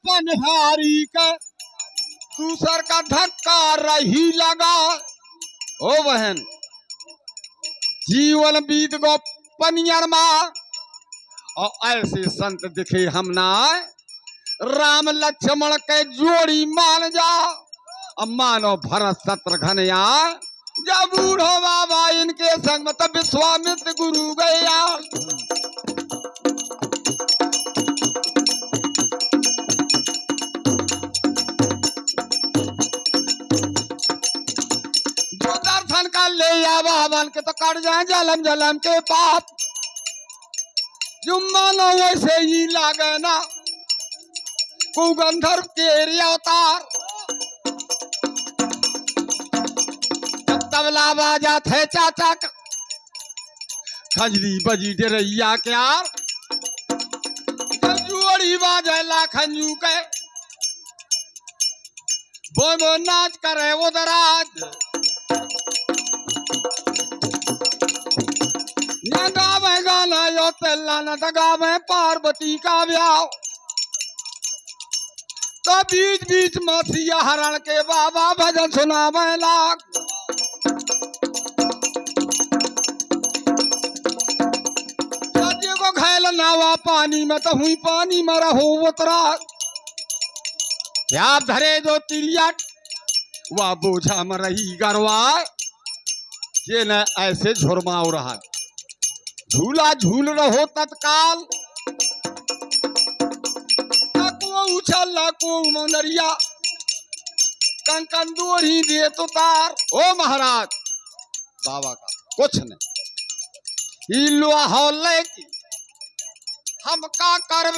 पनहारी के दूसर का धक्का रही लगा। ओ बहन जीवन बीत गो पनियर माँ और ऐसे संत दिखे हम ना राम लक्ष्मण के जोड़ी मान जा। अब मानो भरत शत्रुघ्न जब बूढ़ो बाबा इनके संग में तब विश्वामित्र गुरु गया। जो दर्शन कर ले या बाबन के तो कट जाए जलम जलम के पाप। जो मानो वैसे ही लागे ना कुगंधर्व के अवतार। जब तबला बाजा थे चाचा खजली बजी डरैया क्या जब जोड़ी बाजे लाखनजू के वो नाच करे वो दराज। गावे गाना यो तेला न गावे पार्वती का ब्याह। तो बीच बीच में सिया हरण के बाबा भजन सुनावे लाग। को घायल नावा पानी में तो हुई पानी में रहो उतरा। क्या धरे जो तिलिया वह बोझा में रही गरवा। ये न ऐसे झुरमाओ रहा झूला झूल रहो तत्काल। उछल को मनरिया कंकन दोरी दे तो तार। ओ महाराज बाबा का कुछ नहीं लोहा की हम का कर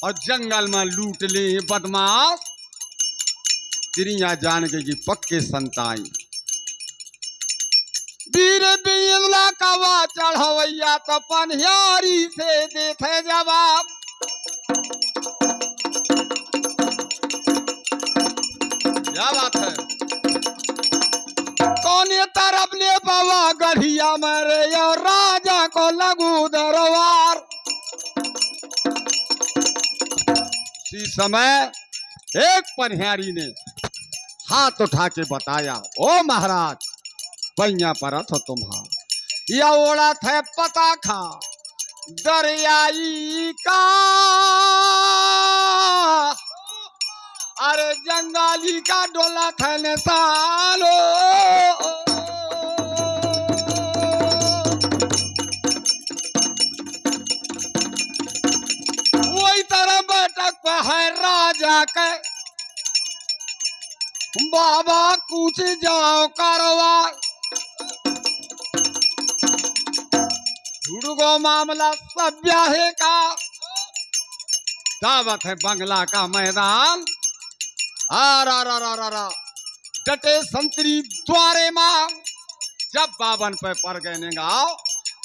और जंगल में लूट ले बदमाश। तिरिया जान गई कि पक्के संताई वीर बिरला कवा चढ़वैया तो पनिहारी से देखे जवाब। क्या बात है कौने तरफ ने बाबा गढ़िया मरे या राजा को लगू दरबार। इसी समय एक पनिहारी ने हाथ उठा के बताया ओ महाराज पैया पर तो तुम्हारा या ओढ़ा थे पता खा दरियाई का। अरे जंगाली का डोला थे सालो वही तरह बैठक पे है राजा के बाबा कूच जाओ कारवार। झुड़गो मामला सब ब्याहे का दावत है बंगला का मैदान। आ डटे संतरी द्वारे मां जब बावन पे पर गए गाओ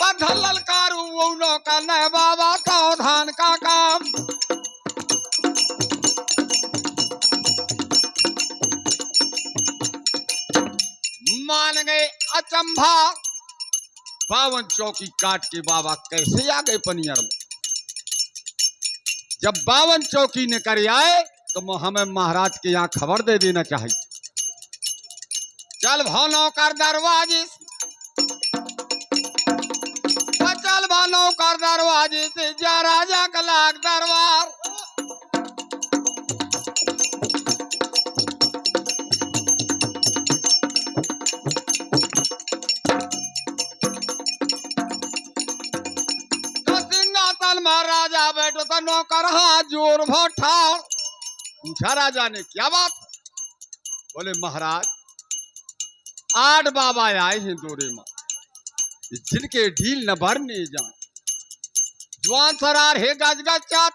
पर ललकारू वो का न बाबा सावधान का काम। मान गए अचंभा बावन चौकी काट के बाबा कैसे आ गए पनियर में। जब बावन चौकी ने कर आए तो हमें महाराज के यहाँ खबर दे देना चाहिए। चल भानों कर दरवाजे चल भानों कर दरवाजे से जा राजा का लाग दरबार। महाराजा बैठो तो नौकर हाथ जोर भोठा पूछा राजा ने क्या बात है। बोले महाराज 8 बाबा आए हैं दौरे में जिनके ढील न भरने जान जवान सरार है गज गज चात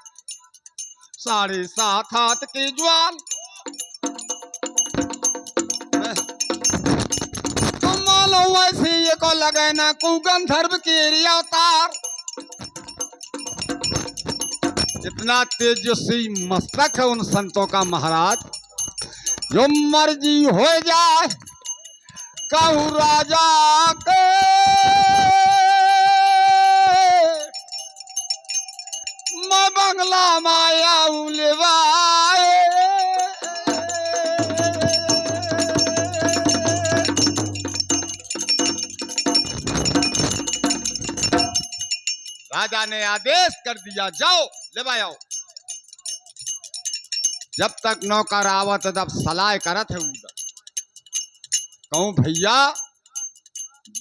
7.5 हाथ के जवान। तुम मानो वैसे ये को लगे ना कुगंधर्व के अवतार। इतना तेजस्वी मस्तक है उन संतों का महाराज जो मर्जी हो जाए कहूँ राजा के मैं बंगला माया उलवा। राजा ने आदेश कर दिया, जाओ ले आओ। जब तक नौकर आवत तब सलाह करत है उधर। कहूं भैया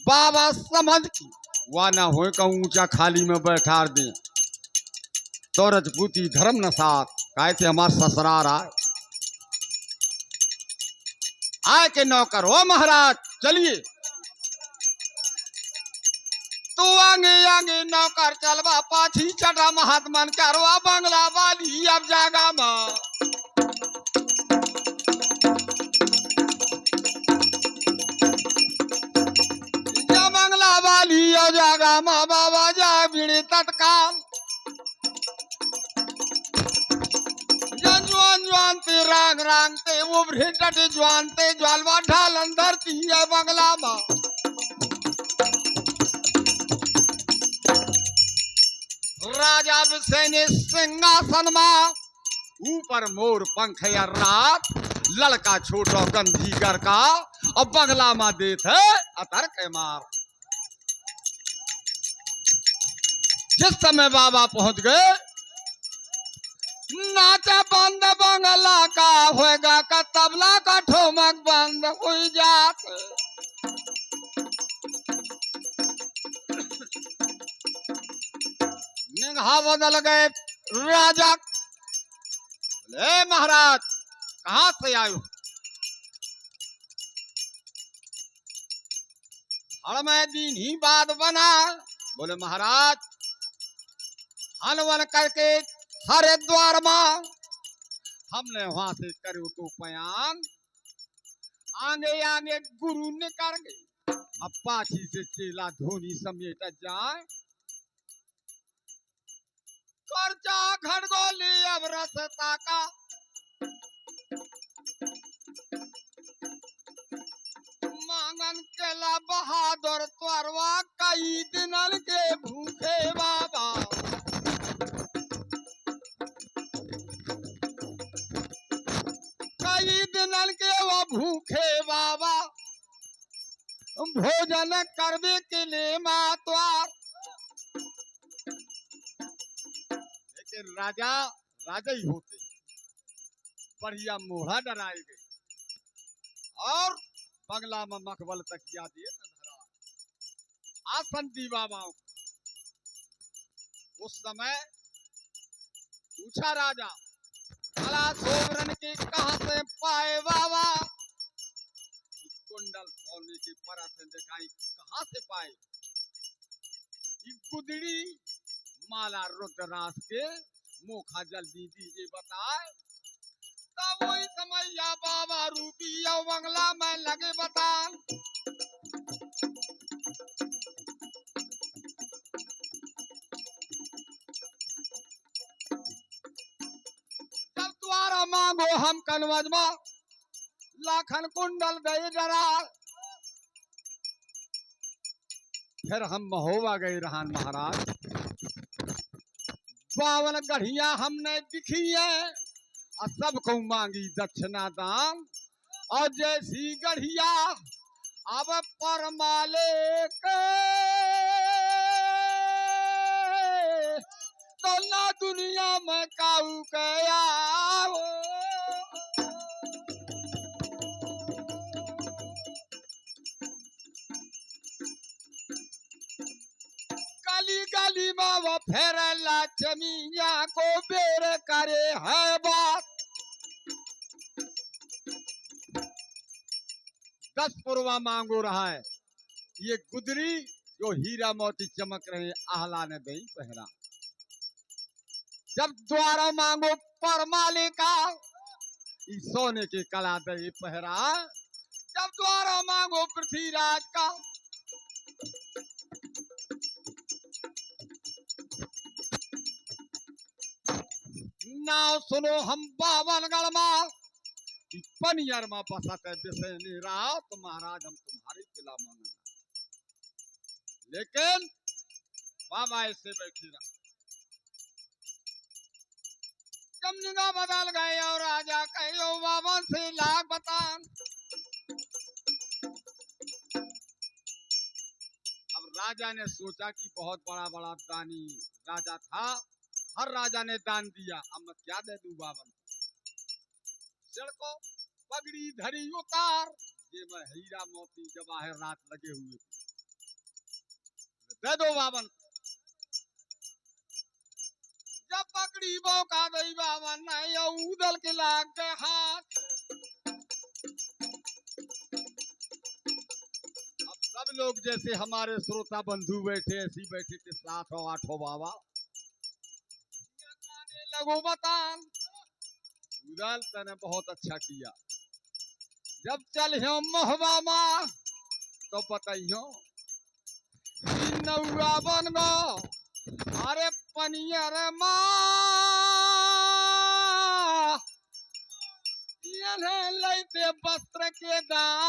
बाबा समझ की वह ना हो, कहूं ऊंचा खाली में बैठा दे तो रजपूती धर्म न साथ कहे थे हमार ससुरार आए के नौकर हो महाराज चलिए। तू आगे आगे नौकर चलवा पाछी चटा महात्मन करवा बंगला वाली अब जागा मां। बंगला वाली अब जागा मां बाबा जा बिड़ी तत्काल ज्वानते राग रांगते उभरे डटे ज्वानते ज्वालवा ढाल अंदर तीय बंगला मां। राजा सैन्य सिंहासन मां ऊपर मोर पंख या रात लड़का छोटो गंधीगर का और बंगला मां देत है अतर के मार। जिस समय बाबा पहुंच गए नाचा बंद बंगला का होएगा का तबला का ठोमक बंद हो जात। निगाह बदल गए राजा। बोले महाराज कहां से आयो? हर में दिन ही बाद बना। बोले महाराज हनवन करके हरिद्वार मां हमने वहां से करो तो पयान आगे आगे गुरु निकल गए। अब पाछी से चेला धोनी समेट जाए कर्जा खड़गोली अब रसता का मांगन केला बहादुर त्वरवा कई दिनन के भूखे बाबा। कई दिनन के वो भूखे बाबा भोजन करवे के लिए मातवार। लेकिन राजा राजा ही होते बढ़िया मोढ़ा डराए गए और बंगला में मखबल तकिया दिए आसन दी बाबाओं। उस समय पूछा राजा भला सोवरन के कहां से पाए बाबा? कुंडल सोने की परत दिखाई कहां से पाए? गुदड़ी माला रुद्रास के मुखा जल्दी दीजिए बताए। तब वही समय या बाबा रूपी या बंगला में लगे बतान। जब द्वारा मांगो हम कनवजमा लाखन कुंडल गए डरा। फिर हम महोबा गए रहन महाराज। 52 गढ़िया हमने दिखी है और सबको मांगी दक्षिणा दान। और जैसी गढ़िया अब परमाले के तो ना दुनिया में काऊ कया गली गली बाबा फेर लक्ष्मिया को बेर करे है बात। 10 पुरवा मांगो रहा है ये गुदरी जो हीरा मोती चमक रहे आहला ने दही पहरा। जब द्वारा मांगो परमाले का सोने के कला दही पहरा। जब द्वारा मांगो पृथ्वीराज का नाव सुनो हम 52 गढ़मा पनियर में बसत बिसैनी रात महाराज हम तुम्हारी किला मांगना। लेकिन बाबा ऐसे बैठी रहा। जब निगाह बदल गए और राजा कहो बाबा से लाख बतान। अब राजा ने सोचा कि बहुत बड़ा बड़ा दानी राजा था, हर राजा ने दान दिया। अब मैं क्या दे दूं बावन सिर को, पगड़ी धरी उतार, ये मैं हीरा मोती जवाहरात लगे हुए दे दो बावन। जब पगड़ी मौका दई बावन नहीं उदल के लाग गए हाथ। अब सब लोग जैसे हमारे श्रोता बंधु बैठे ऐसी बैठे थे 7-8 बाबा लगो बतान। उदल तने बहुत अच्छा किया, जब चल मोहबा माँ तो बताइयो नौआ बन गो। अरे पनियर माँ लेते वस्त्र के दान।